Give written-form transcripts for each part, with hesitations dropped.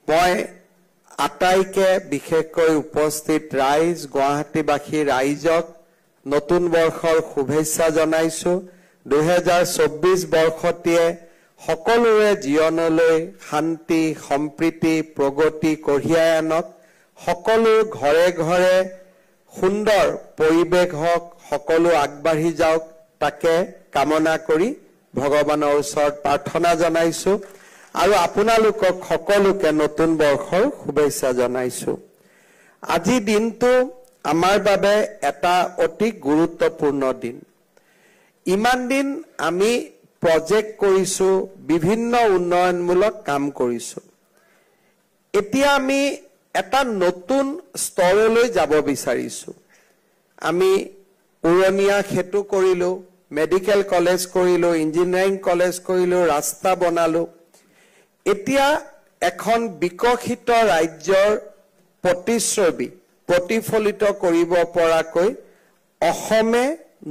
মই আটাইকে বিশেষকৈ উপস্থিত ৰাইজ গুৱাহাটীবাসী ৰাইজক নতুন বৰ্ষৰ শুভেচ্ছা জনাইছো 2024 বৰ্ষটিয়ে সকলোৰে জীৱনলৈ শান্তি সম্প্ৰীতি প্ৰগতি কঢ়িয়াই আনক সকলো ঘৰে ঘৰে সুন্দৰ পৰিৱেশ হওক সকলো আগবাঢ়ি যাওক তাকে কামনা কৰি ভগৱানৰ ওচৰত প্ৰাৰ্থনা জনাইছো আৰু আপোনালোকক সকলোকে নতুন বৰ্ষৰ শুভেচ্ছা জনাইছো আজি দিনটো আমাৰ বাবে এটা অতি গুৰুত্বপূৰ্ণ দিন ইমান দিন আমি প্ৰজেক্ট কৰিছো বিভিন্ন উন্নয়নমূলক কাম কৰিছো এতিয়া আমি এটা নতুন স্তৰলৈ যাব বিচাৰিছো আমি উৰণীয়া খেতু কৰিলো মেডিকেল কলেজ কৰিলো ইঞ্জিনিয়াৰিং কলেজ কৰিলো ৰাস্তা বনালো এতিয়া এখন বিকশিত ৰাজ্যৰ প্ৰতিচ্ছবি প্ৰতিফলিত কৰিব পৰাকৈ অসমে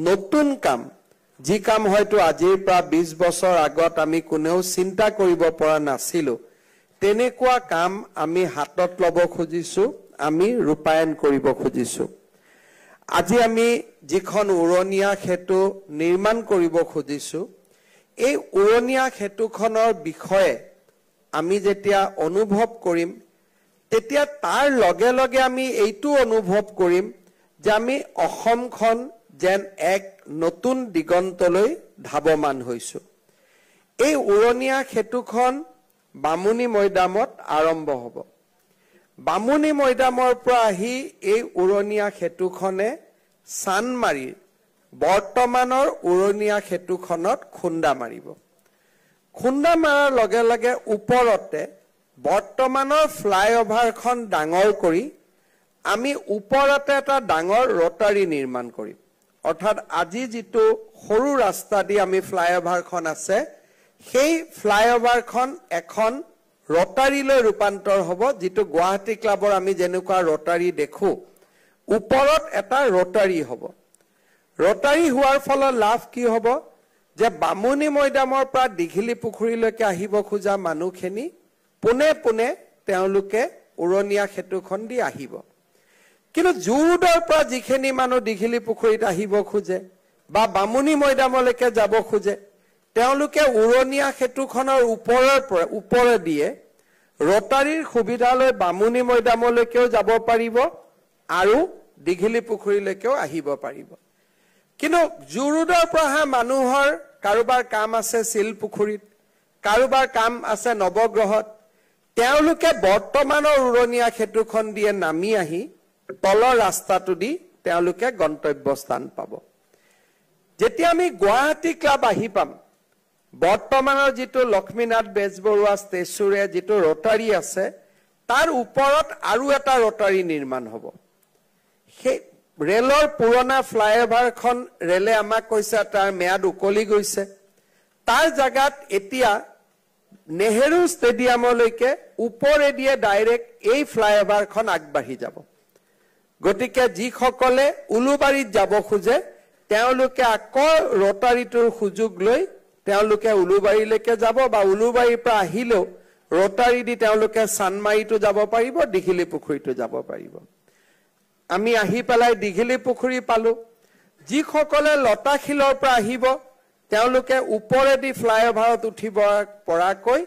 নতুন কাম যি কাম হয়তো আজিৰ পৰা 20 বছৰ আগত আমি কোনেও চিন্তা কৰিব পৰা নাছিলো তেনেকুৱা কাম আমি হাতত ল'ব খুজিছো আমি ৰূপায়ণ কৰিব খুজিছো আজি আমি যিখন উৰণীয়া খেতু নিৰ্মাণ কৰিব খুজিছো এই উৰণীয়া খেতুখনৰ বিষয়ে আমি যেতিয়া অনুভৱ কৰিম তেতিয়া তাৰ লগে লগে আমি এইটো অনুভৱ কৰিম যে আমি অসমখন যেন এক নতুন দিগন্তলৈ ধাৱমান হৈছো এই উৰণীয়া খেতুখন বামুণী মৈদামত আৰম্ভ হ'ব বামুণী মৈদামৰ পৰা আহি এই উৰণীয়া খেতুখনে চানমাৰীৰ বৰ্তমানৰ উৰণীয়া খেতুখনত খুন্দা মাৰিব খুন্দা মাৰাৰ লগে লগে ওপৰতে বৰ্তমানৰ ফ্লাইঅভাৰখন ডাঙৰ কৰি আমি ওপৰতে এটা ডাঙৰ ৰটাৰী নিৰ্মাণ কৰিম অৰ্থাৎ আজি যিটো সৰু ৰাস্তা দি আমি ফ্লাইঅভাৰখন আছে সেই ফ্লাইঅভাৰখন এখন ৰটাৰীলৈ ৰূপান্তৰ হ'ব যিটো গুৱাহাটী ক্লাবৰ আমি যেনেকুৱা ৰটাৰী দেখো ওপৰত এটা ৰটাৰী হ'ব ৰটাৰী হোৱাৰ ফলত লাভ কি হ'ব যে বামুণী মৈদামৰ পৰা দীঘলী পুখুৰীলৈকে আহিব খোজা মানুহখিনি পুনে পুনে তেওঁলোকে উৰণীয়া খেতুখন দি আহিব কিন্তু জুৰুডৰ পৰা যিখিনি মানুহ দীঘলী পুখুৰীত আহিব খোজে বা বামুণী মৈদামলৈকে যাব খোজে তেওঁলোকে উৰণীয়া খেতুখনৰ ওপৰে দিয়ে ৰটাৰীৰ সুবিধালৈ বামুণী মৈদামলৈকেও যাব পাৰিব আৰু দীঘলী পুখুৰীলৈকেও আহিব পাৰিব কিন্তু জুৰুডৰ পৰা মানুহৰ কাৰোবাৰ কাম আছে শিলপুখুৰীত কাৰোবাৰ কাম আছে নৱগ্ৰহত তেওঁলোকে বৰ্তমানৰ উৰণীয়া খেতুখন দিয়ে নামি আহি তলৰ ৰাস্তাটো দি তেওঁলোকে গন্তব্যস্থান পাব যেতিয়া আমি গুৱাহাটী ক্লাব আহি পাম বৰ্তমানৰ যিটো লক্ষ্মীনাথ বেজবৰুৱা ষ্টেচুৰে যিটো ৰটাৰী আছে তাৰ ওপৰত আৰু এটা ৰটাৰী নিৰ্মাণ হ'ব সেই ৰেলৰ পুৰণা ফ্লাইঅভাৰখন ৰেলে আমাক কৈছে তাৰ ম্যাদ উকলি গৈছে তাৰ জাগাত এতিয়া নেহেৰু ষ্টেডিয়ামলৈকে ওপৰেদিয়ে ডাইৰেক্ট এই ফ্লাইঅভাৰখন আগবাঢ়ি যাব গতিকে যিসকলে উলুবাৰীত যাব খোজে তেওঁলোকে আকৌ ৰটাৰীটোৰ সুযোগ লৈ তেওঁলোকে উলুবাৰীলৈকে যাব বা উলুবাৰীৰ পৰা আহিলেও ৰটাৰী দি তেওঁলোকে চানমাৰীটো যাব পাৰিব দীঘলী পুখুৰীটো যাব পাৰিব আমি আহি পেলাই দীঘলী পুখুৰী পালো যিসকলে লতাশিলৰ পৰা আহিব তেওঁলোকে ওপৰেদি ফ্লাইঅভাৰত উঠিব পৰাকৈ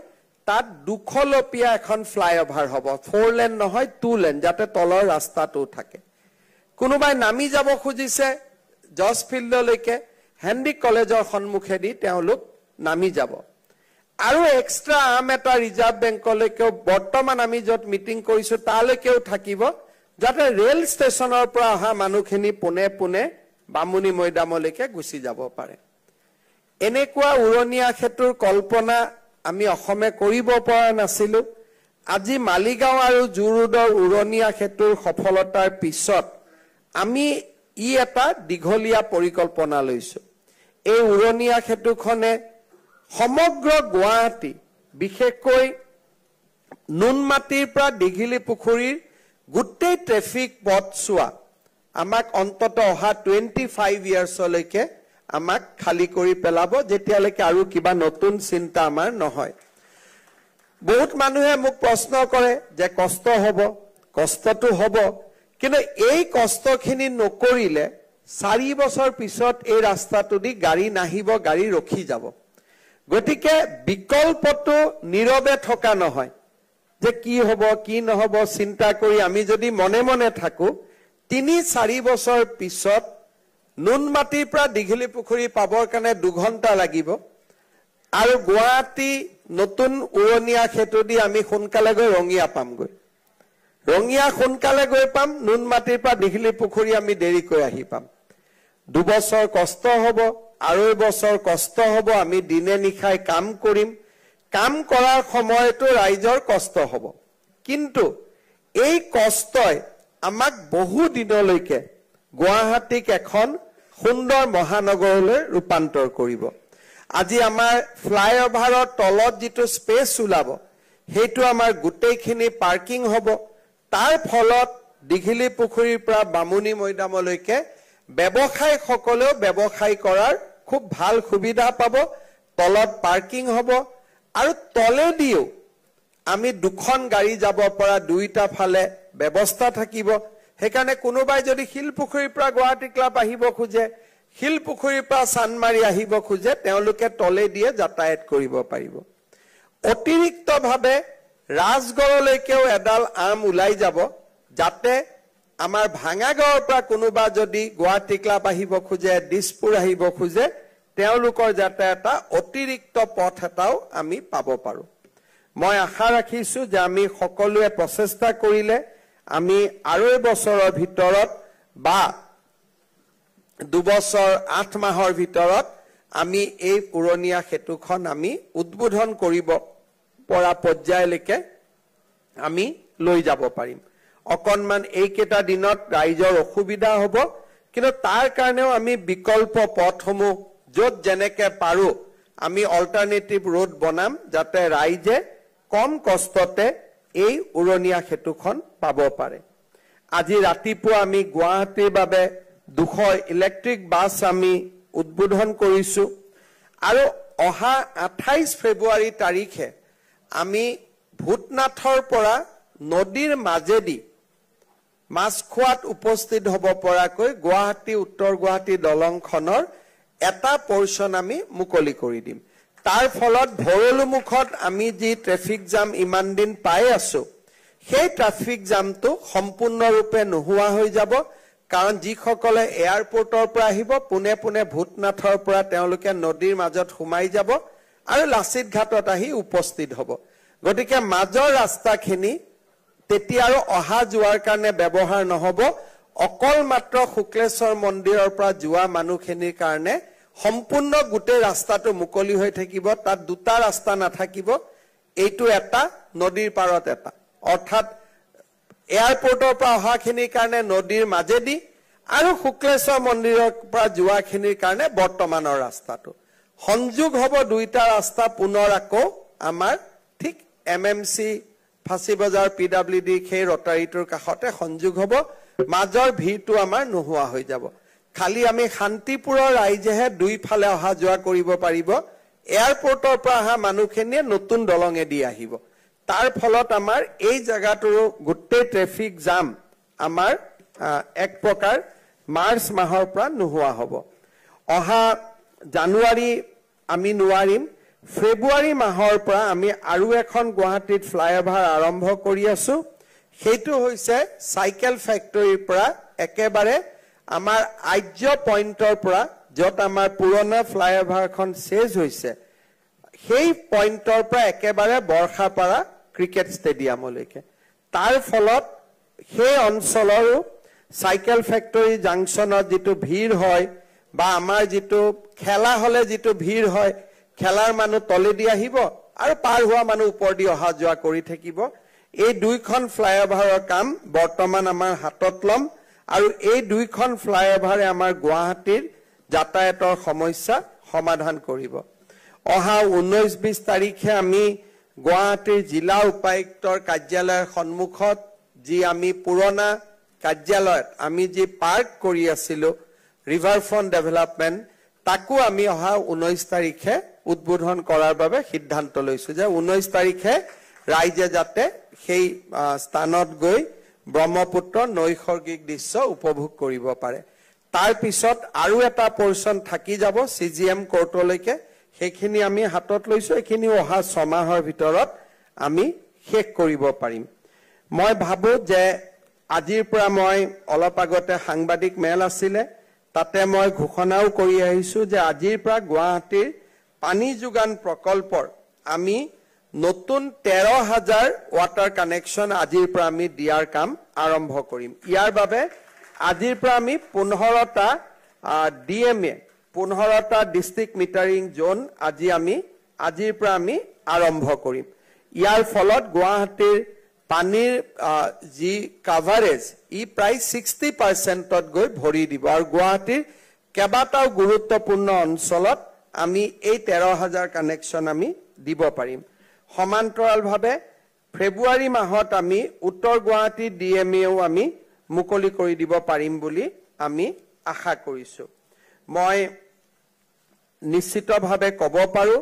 তাত দুখলপীয়া এখন ফ্লাইঅভাৰ হ'ব 4 লেন নহয় 2 লেন যাতে তলৰ ৰাস্তাটো থাকে কোনোবাই নামি যাব খুজিছে জজ ফিল্ডলৈকে হেনৰি কলেজৰ সন্মুখেদি তেওঁলোক নামি যাব আৰু এক্সট্ৰা আম এটা ৰিজাৰ্ভ বেংকলৈকেও বৰ্তমান আমি য'ত মিটিং কৰিছো তালৈকেও থাকিব যাতে ৰেল ষ্টেচনৰ পৰা অহা মানুহখিনি পুনে পুনে বামুণী মৈদামলৈকে গুচি যাব পাৰে এনেকুৱা উৰণীয়া খেতুৰ কল্পনা আমি অসমে কৰিব পৰা নাছিলো আজি মালিগাঁও আৰু জুৰুডৰ উৰণীয়া খেতুৰ সফলতাৰ পিছত আমি ই এটা দীঘলীয়া পৰিকল্পনা লৈছো এই উৰণীয়া খেতুখনে সমগ্ৰ গুৱাহাটী বিশেষকৈ নুনমাটিৰ পৰা দীঘলী পুখুৰীৰ গোটেই ট্ৰেফিক পথ চোৱা আমাক অন্তত অহা 25 ইয়াৰ্ছলৈকে আমাক খালি কৰি পেলাব যেতিয়ালৈকে আৰু কিবা নতুন চিন্তা আমাৰ নহয় বহুত মানুহে মোক প্ৰশ্ন কৰে যে কষ্ট হ'ব, কষ্টটো হ'ব, কিন্তু এই কষ্টখিনি নকৰিলে 4 বছৰ পিছত এই ৰাস্তাটো দি গাড়ী নাহিব, গাড়ী ৰখি যাব। গতিকে বিকল্পটো নীৰৱে থকা নহয় যে কি হ'ব কি নহ'ব চিন্তা কৰি আমি যদি মনে মনে থাকো 3-4 বছৰ পিছত নুনমাটিৰ পৰা দীঘলী পুখুৰী পাবৰ কাৰণে 2 ঘণ্টা লাগিব আৰু গুৱাহাটী নতুন উৰণীয়া সেতু দি আমি সোনকালে গৈ ৰঙিয়া পামগৈ। ৰঙিয়া সোনকালে গৈ পাম, নুনমাটিৰ পৰা দীঘলী পুখুৰী আমি দেৰিকৈ আহি পাম। 2 বছৰ কষ্ট হ'ব, 2.5 বছৰ কষ্ট হ'ব, আমি দিনে নিশাই কাম কৰিম, কাম কৰাৰ সময়তো ৰাইজৰ কষ্ট হ'ব। কিন্তু এই কষ্টই আমাক বহু দিনলৈকে গুৱাহাটীক এখন সুন্দৰ মহানগৰলৈ ৰূপান্তৰ কৰিব। আজি আমাৰ ফ্লাইঅভাৰৰ তলত যিটো স্পেচ ওলাব সেইটো আমাৰ গোটেইখিনি পাৰ্কিং হ'ব। তাৰ ফলত দীঘলী পুখুৰীৰ পৰা বামুণী মৈদামলৈকে ব্যৱসায়ীসকলেও ব্যৱসায় কৰাৰ খুব ভাল সুবিধা পাব। তলত পাৰ্কিং হ'ব আৰু তলেদিও আমি 2খন গাড়ী যাব পৰা 2টা ফালে ব্যৱস্থা থাকিব। সেইকাৰণে কোনোবাই যদি শিলপুখুৰীৰ পৰা গুৱাহাটী ক্লাব আহিব খোজে, শিলপুখুৰীৰ পৰা চানমাৰী আহিব খোজে, তেওঁলোকে তলেদিয়ে যাতায়াত কৰিব পাৰিব। অতিৰিক্তভাৱে ৰাজগড়লৈকেও এডাল আৰ্ম ওলাই যাব, যাতে আমাৰ ভাঙাগাঁৱৰ পৰা কোনোবা যদি গুৱাহাটী ক্লাব আহিব খোজে, দিছপুৰ আহিব খোজে, তেওঁলোকৰ যাতে এটা অতিৰিক্ত পথ এটাও আমি পাব পাৰো। মই আশা ৰাখিছো যে আমি সকলোৱে প্ৰচেষ্টা কৰিলে আমি 2.5 বছৰৰ ভিতৰত বা 2 বছৰ 8 মাহৰ ভিতৰত আমি এই উৰণীয়া সেতুখন আমি উদ্বোধন কৰিব পৰা পৰ্যায়লৈকে আমি লৈ যাব পাৰিম। অকণমান এইকেইটা দিনত ৰাইজৰ অসুবিধা হ'ব, কিন্তু তাৰ কাৰণেও আমি বিকল্প পথসমূহ য'ত যেনেকে পাৰো আমি অল্টাৰনেটিভ ৰোড বনাম, যাতে ৰাইজে কম কষ্টতে এই উৰণীয়া সেতুখন পাব পাৰে। আজি ৰাতিপুৱা আমি গুৱাহাটীৰ বাবে 200 ইলেক্ট্ৰিক বাছ আমি উদ্বোধন কৰিছো আৰু অহা 28 ফেব্ৰুৱাৰী তাৰিখে আমি ভূতনাথৰ পৰা নদীৰ মাজেদি মাছখোৱাত উপস্থিত হ'ব পৰাকৈ গুৱাহাটী উত্তৰ গুৱাহাটী দলংখনৰ এটা পৰ্চন আমি মুকলি কৰি দিম। তাৰ ফলত ভৰলুমুখত আমি যি ট্ৰেফিক জাম ইমান দিন পাই আছো, সেই ট্ৰেফিক জামটো সম্পূৰ্ণৰূপে নোহোৱা হৈ যাব। কাৰণ যিসকলে এয়াৰপোৰ্টৰ পৰা আহিব পোনে পোনে ভূতনাথৰ পৰা তেওঁলোকে নদীৰ মাজত সোমাই যাব আৰু লাচিত ঘাটত আহি উপস্থিত হ'ব। গতিকে মাজৰ ৰাস্তাখিনি তেতিয়া আৰু অহা যোৱাৰ কাৰণে ব্যৱহাৰ নহ'ব, অকল মাত্ৰ শুক্লেশ্বৰ মন্দিৰৰ পৰা যোৱা মানুহখিনিৰ কাৰণে সম্পূৰ্ণ গোটেই ৰাস্তাটো মুকলি হৈ থাকিব। তাত 2টা ৰাস্তা নাথাকিব, এইটো এটা, নদীৰ পাৰত এটা, অৰ্থাৎ এয়াৰপোৰ্টৰ পৰা অহাখিনিৰ কাৰণে নদীৰ মাজেদি আৰু শুক্লেশ্বৰ মন্দিৰৰ পৰা যোৱাখিনিৰ কাৰণে বৰ্তমানৰ ৰাস্তাটো সংযোগ হ'ব। 2টা ৰাস্তা পুনৰ আকৌ আমাৰ ঠিক MMC ফাঁচী বজাৰ PWD সেই ৰটাৰীটোৰ কাষতে সংযোগ হ'ব। মাজৰ ভিৰটো আমাৰ নোহোৱা হৈ যাব। খালি আমি শান্তিপুৰৰ ৰাইজেহে 2 ফালে অহা যোৱা কৰিব পাৰিব। এয়াৰপোৰ্টৰ পৰা অহা মানুহখিনিয়ে নতুন দলঙেদি আহিব। তাৰ ফলত আমাৰ এই জায়গাটোৰ গোটেই ট্ৰেফিক জাম আমাৰ এক প্ৰকাৰ মাৰ্চ মাহৰ পৰা নোহোৱা হ'ব। অহা জানুৱাৰী আমি নোৱাৰিম, ফেব্ৰুৱাৰী মাহৰ পৰা আমি আৰু এখন গুৱাহাটীত ফ্লাইঅভাৰ আৰম্ভ কৰি আছো। সেইটো হৈছে চাইকেল ফেক্টৰীৰ পৰা একেবাৰে আমাৰ আৰ্য পইণ্টৰ পৰা, য'ত আমাৰ পুৰণা ফ্লাইঅভাৰখন চেজ হৈছে, সেই পইণ্টৰ পৰা একেবাৰে বৰ্ষাপাৰা ক্ৰিকেট ষ্টেডিয়ামলৈকে। তাৰ ফলত সেই অঞ্চলৰো চাইকেল ফেক্টৰী জাংচনত যিটো ভিৰ হয় বা আমাৰ যিটো খেলা হলে যিটো ভিৰ হয়, খেলাৰ মানুহ তলেদি আহিব আৰু পাৰ হোৱা মানুহ ওপৰেদি অহা যোৱা কৰি থাকিব। এই 2খন ফ্লাইঅভাৰৰ কাম বৰ্তমান আমাৰ হাতত ল'ম আৰু এই 2খন ফ্লাইঅভাৰে আমাৰ গুৱাহাটীৰ যাতায়াতৰ সমস্যা সমাধান কৰিব। অহা 19-20 তাৰিখে আমি গুৱাহাটীৰ জিলা উপায়ুক্তৰ কাৰ্যালয়ৰ সন্মুখত যি আমি পুৰণা কাৰ্যালয়ত আমি যি পাৰ্ক কৰি আছিলো ৰিভাৰফ্ৰণ্ট ডেভেলপমেণ্ট, তাকো আমি অহা 19 তাৰিখে উদ্বোধন কৰাৰ বাবে সিদ্ধান্ত লৈছো যে 19 তাৰিখে ৰাইজে যাতে সেই স্থানত গৈ ব্ৰহ্মপুত্ৰ নৈসৰ্গিক দৃশ্য উপভোগ কৰিব পাৰে তাৰ পিছত আৰু এটা পৰ্চন থাকি যাব CGM কোৰ্টলৈকে সেইখিনি আমি হাতত লৈছো এইখিনি অহা 6 মাহৰ ভিতৰত আমি শেষ কৰিব পাৰিম মই ভাবো যে আজিৰ পৰা মই অলপ আগতে সাংবাদিক মেল আছিলে তাতে মই ঘোষণাও কৰি আহিছো যে আজিৰ পৰা গুৱাহাটীৰ পানী যোগান প্ৰকল্পৰ আমি নতুন 13,000 ওয়াটাৰ কানেকশন আজিৰ পৰা আমি দিয়াৰ কাম আৰম্ভ কৰিম ইয়াৰ বাবে আজিৰ পৰা আমি 15টা DMA 15টা ডিস্ট্ৰিক্ট মিটাৰিং জোন আজিৰ পৰা আমি আৰম্ভ কৰিম ইয়াৰ ফলত গুৱাহাটীৰ পানীৰ যি কভাৰেজ ই প্ৰায় 60% তত গৈ ভৰি দিব আৰু গুৱাহাটীৰ কেবাটাও গুৰুত্বপূৰ্ণ অঞ্চলত আমি এই 13,000 কানেকশন আমি দিব পাৰিম সমান্তৰালভাৱে ফেব্ৰুৱাৰী মাহত আমি উত্তৰ গুৱাহাটী DMAও আমি মুকলি কৰি দিব পাৰিম বুলি আমি আশা কৰিছো মই নিশ্চিতভাৱে ক'ব পাৰো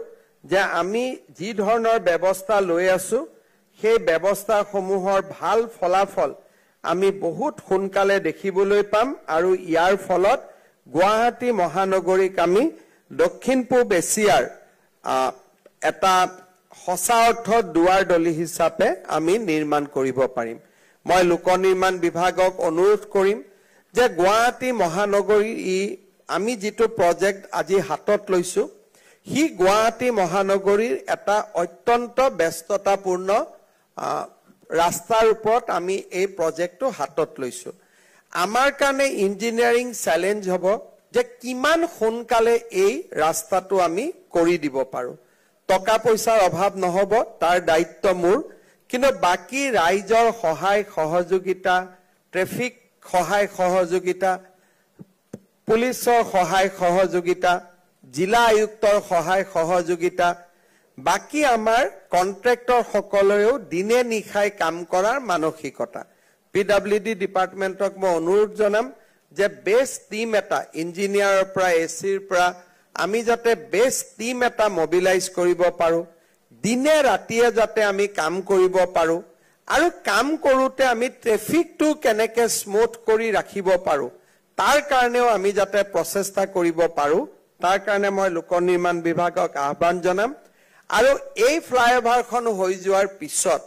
যে আমি যি ধৰণৰ ব্যৱস্থা লৈ আছো সেই ব্যৱস্থাসমূহৰ ভাল ফলাফল আমি বহুত সোনকালে দেখিবলৈ পাম আৰু ইয়াৰ ফলত গুৱাহাটী মহানগৰীক আমি দক্ষিণ পূব এছিয়াৰ এটা সঁচা অৰ্থত দুৱাৰ দলি হিচাপে আমি নিৰ্মাণ কৰিব পাৰিম মই লোক নিৰ্মাণ বিভাগক অনুৰোধ কৰিম যে গুৱাহাটী মহানগৰী আমি যেটো প্ৰজেক্ট আজি হাতত লৈছো হি গুৱাহাটী মহানগৰীৰ এটা অত্যন্ত ব্যস্ততাপূৰ্ণ ৰাস্তাৰ ওপৰত আমি এই প্ৰজেক্টটো হাতত লৈছো আমাৰ কাৰণে ইঞ্জিনিয়াৰিং চ্যালেঞ্জ হ'ব যে কিমান সোনকালে এই ৰাস্তাটো আমি কৰি দিব পাৰো টকা পইচাৰ অভাৱ নহব তাৰ দায়িত্ব মোৰ কিন্তু বাকি ৰাইজৰ সহায় সহযোগিতা ট্ৰাফিক সহায় সহযোগিতা পুলিচৰ সহায় সহযোগিতা জিলা আয়ুক্তৰ সহায় সহযোগিতা বাকি আমাৰ কন্ট্ৰাক্টৰ সকলেও দিনে নিখাই কাম কৰাৰ মানসিকতা PWD ডিপাৰ্টমেন্টক মই অনুৰোধ জনাম যে বেষ্ট টিম এটা ইঞ্জিনিয়াৰৰ পৰা এচিৰ পৰা আমি যাতে বেষ্ট টিম এটা মোবিলাইজ কৰিব পাৰো দিনে ৰাতিয়ে যাতে আমি কাম কৰিব পাৰো আৰু কাম কৰোতে আমি ট্ৰাফিকটো কেনেকৈ স্মুথ কৰি ৰাখিব পাৰো তাৰ কাৰণেও আমি যাতে প্ৰচেষ্টা কৰিব পাৰো তাৰ কাৰণে মই লোক নিৰ্মাণ বিভাগক আহ্বান জনাম আৰু এই ফ্লাইওভাৰখন হৈ যোৱাৰ পিছত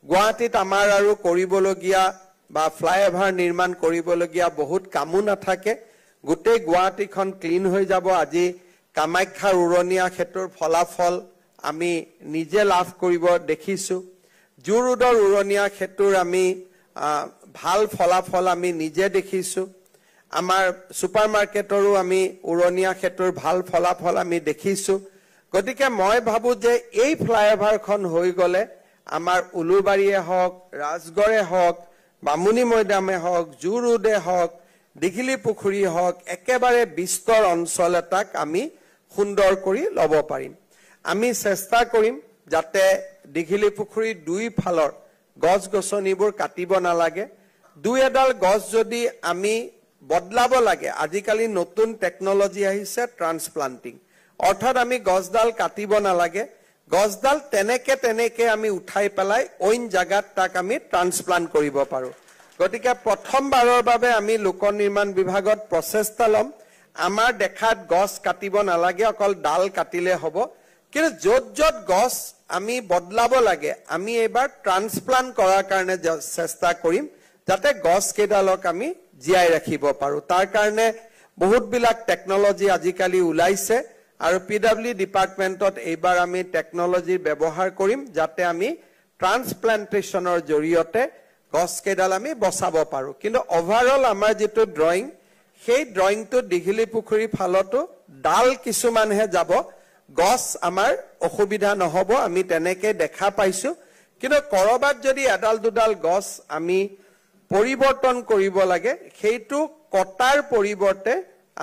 গুৱাহাটীত আমাৰ আৰু কৰিবলগীয়া বা ফ্লাইওভাৰ নিৰ্মাণ কৰিবলগীয়া বহুত কামো নাথাকে গোটেই গুৱাহাটীখন ক্লিন হৈ যাব আজি কামাখ্যাৰ উৰণীয়া ক্ষেত্ৰৰ ফলাফল আমি নিজে লাভ কৰিব দেখিছো জুৰুডৰ উৰণীয়া ক্ষেত্ৰৰ আমি ভাল ফলাফল আমি নিজে দেখিছো আমাৰ সুপাৰমাৰ্কেটৰো আমি উৰণীয়া ক্ষেত্ৰৰ ভাল ফলাফল আমি দেখিছো গতিকে মই ভাবো যে এই ফ্লাইওভাৰখন হৈ গলে আমাৰ উলুবাৰীয়ে হওক ৰাজগড়ে হওক বামুনি মৈদামে হওক জুৰুডে হওক দিঘিলি পুখুৰী হওক একেবাৰে বিস্তৰ অঞ্চল এটাক আমি সুন্দৰ কৰি ল'ব পাৰিম আমি চেষ্টা কৰিম যাতে দিঘিলি পুখুৰীৰ দুই ফালৰ গছ গছনিবোৰ কাটিব নালাগে দুই এডাল গছ যদি আমি বদলাব লাগে আজিকালি নতুন টেকনলজি আহিছে ট্ৰান্সপ্লান্টিং অৰ্থাৎ আমি গছডাল কাটিব নালাগে গছডাল তেনেকে আমি উঠাই পেলাই অইন জায়গাত তাক আমি ট্ৰান্সপ্লান্ট কৰিব পাৰো গতিকে প্ৰথমবাৰৰ বাবে আমি লোক নিৰ্মাণ বিভাগত প্ৰচেষ্টা লম আমাৰ দেখাত গছ কাটিব নালাগে অকল ডাল কাটিলে হ'ব কিন্তু যত গছ আমি বদলাব লাগে আমি এবাৰ ট্ৰান্সপ্লান্ট কৰাৰ কাৰণে চেষ্টা কৰিম যাতে গছ কেডালক আমি জিয়াই ৰাখিব পাৰো তাৰ কাৰণে বহুত বিলাক টেকনলজি আজিকালি উলাইছে আৰু PWD ডিপাৰ্টমেন্টত এইবাৰ আমি টেকনলজি ব্যৱহাৰ কৰিম যাতে আমি ট্ৰান্সপ্লান্টেশনৰ জৰিয়তে গছ কেডাল আমি বচাব পাৰো কিন্তু ওভাৰঅল আমাৰ যেটো ড্ৰয়িং সেই ড্ৰয়িংটো দিঘিলি পুখুৰী ফালতো ডাল কিছুমানহে যাব গছ আমাৰ অসুবিধা নহব আমি তেনেকে দেখা পাইছো কিন্তু কৰবাত যদি এডাল দুডাল গছ আমি পৰিৱৰ্তন কৰিব লাগে সেইটো কটাৰ পৰিৱৰ্তে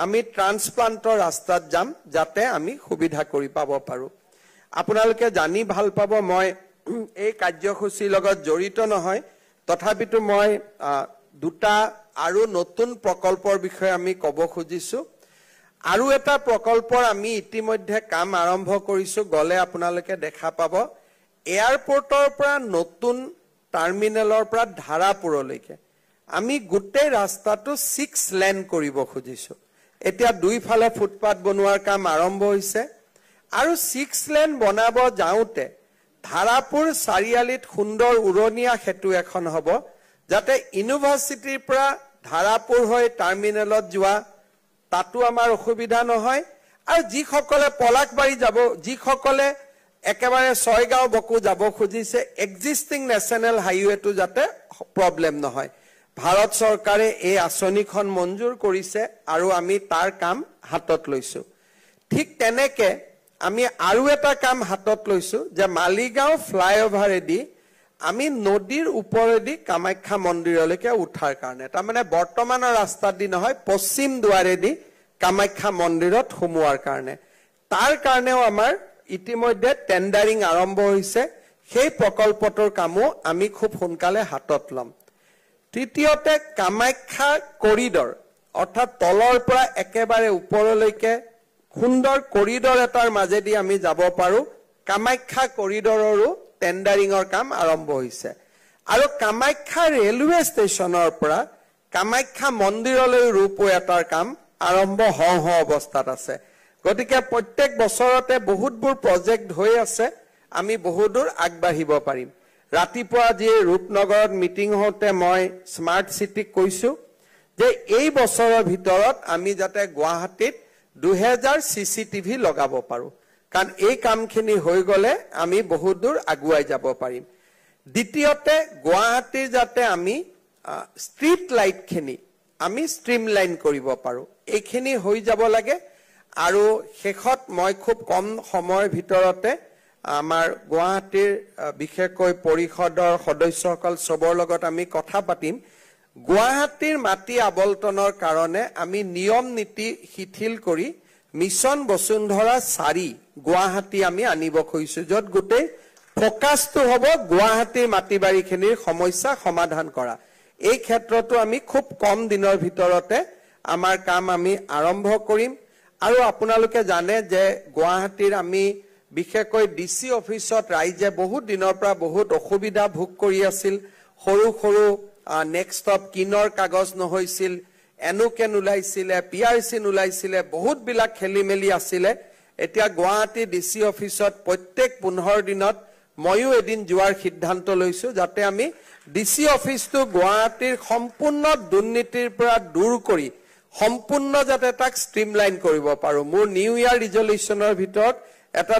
আমি ট্ৰান্সপ্লান্টৰ ৰাস্তাত যাম যাতে আমি সুবিধা কৰি পাব পাৰো আপোনালোকে জানি ভাল পাব মই এই কাৰ্যসূচীৰ লগত জড়িত নহয় তথাপিতো মই দুটা আৰু নতুন প্ৰকল্পৰ বিষয়ে আমি ক'ব খুজিছো আৰু এটা প্ৰকল্পৰ আমি ইতিমধ্যে কাম আৰম্ভ কৰিছো গলে আপোনালোকে দেখা পাব এয়াৰপোৰ্টৰ পৰা নতুন টাৰ্মিনেলৰ পৰা ধাৰাপুৰলৈকে আমি গোটেই ৰাস্তাটো 6 লেন কৰিব খুজিছো এতিয়া দুইফালে ফুটপাথ বনোৱাৰ কাম আৰম্ভ হৈছে আৰু 6 লেন বনাব যাওঁতে ধাৰাপুৰ চাৰিআলিত সুন্দৰ উৰণীয়া সেতু এখন হ'ব যাতে ইউনিভাৰ্চিটিৰ পৰা ধাৰাপুৰ হৈ টাৰ্মিনেলত যোৱা তাতো আমাৰ অসুবিধা নহয় আৰু যিসকলে পলাকবাৰী যাব যিসকলে একেবাৰে ছয়গাঁও বকু যাব খুজিছে এক্সিস্টিং নেশনেল হাইৱেটো যাতে প্ৰবলেম নহয় ভাৰত চৰকাৰে এই আঁচনিখন মঞ্জুৰ কৰিছে আৰু আমি তাৰ কাম হাতত লৈছো ঠিক তেনেকে আমি আৰু এটা কাম হাতত লৈছো যে মালিগাঁও ফ্লাইঅভাৰেদি আমি নদীৰ ওপৰেদি কামাখ্যা মন্দিৰলৈকে উঠাৰ কাৰণে তাৰ মানে বৰ্তমানৰ ৰাস্তা দি নহয় পশ্চিম দুৱাৰেদি কামাখ্যা মন্দিৰত সোমোৱাৰ কাৰণে তাৰ কাৰণেও আমাৰ ইতিমধ্যে টেন্ডাৰিং আৰম্ভ হৈছে সেই প্ৰকল্পটোৰ কামো আমি খুব সোনকালে হাতত লম তৃতীয়তে কামাখ্যা কৰিডৰ অৰ্থাৎ তলৰ পৰা একেবাৰে ওপৰলৈকে সুন্দৰ কৰিডৰ এটাৰ মাজেদি আমি যাব পাৰো কামাখ্যা কৰিডৰৰো টেন্ডাৰিংৰ কাম আৰম্ভ হৈছে আৰু কামাখ্যা ৰেলৱে ষ্টেচনৰ পৰা কামাখ্যা মন্দিৰলৈ ৰূপৱে এটাৰ কাম আৰম্ভ হওঁ অৱস্থাত আছে গতিকে প্ৰত্যেক বছৰতে বহুতবোৰ প্ৰজেক্ট হৈ আছে আমি বহুদূৰ আগবাঢ়িব পাৰিম ৰাতিপুৱা যি ৰূপনগৰত মিটিং হওঁতে মই স্মাৰ্ট চিটিক কৈছো যে এই বছৰৰ ভিতৰত আমি যাতে গুৱাহাটীত 2000 চিচিটিভি লগাব পাৰো কাৰণ এই কামখিনি হৈ গলে আমি বহুদূৰ আগুৱাই যাব পাৰিম দ্বিতীয়তে গুৱাহাটীৰ যাতে আমি ষ্ট্ৰীট লাইটখিনি আমি ষ্ট্ৰীমলাইন কৰিব পাৰো এইখিনি হৈ যাব লাগে আৰু শেষত মই খুব কম সময়ৰ ভিতৰতে আমাৰ গুৱাহাটীৰ বিশেষকৈ পৰিষদৰ সদস্যসকল সবৰ লগত আমি কথা পাতিম গুৱাহাটীৰ মাটি আবলটনৰ কাৰণে আমি নিয়ম নীতি শিথিল কৰি মিছন বসুন্ধৰা 4 গুৱাহাটী আমি আনিব খুজিছো যত গোটেই ফোকাসটো হ'ব গুৱাহাটীৰ মাটিবাৰীখিনিৰ সমস্যা সমাধান কৰা এই ক্ষেত্ৰতো আমি খুব কম দিনৰ ভিতৰতে আমাৰ কাম আমি আৰম্ভ কৰিম আৰু আপোনালোকে জানে যে গুৱাহাটীৰ আমি বিশেষকৈ ডিসি অফিসত ৰাইজে বহুত দিনৰ পৰা বহুত অসুবিধা ভোগ কৰি আছিল সৰু সৰু নেক্সট অফ কিনৰ কাগজ নহৈছিল এনুকেন উলাইছিলে পিআৰসি উলাইছিলে বহুত বিলাক খেলিমেলি আছিলে এতিয়া গুৱাহাটী ডিসি অফিসত প্ৰত্যেক 15 দিনত ময়ো এদিন যোৱাৰ সিদ্ধান্ত লৈছো যাতে আমি ডিসি অফিসটো গুৱাহাটীৰ সম্পূৰ্ণ দুৰ্নীতিৰ পৰা দূৰ কৰি সম্পূৰ্ণ যাতে তাক ষ্ট্ৰীমলাইন কৰিব পাৰো মোৰ নিউ ইয়াৰ ৰিজলিউচনৰ ভিতৰত এটা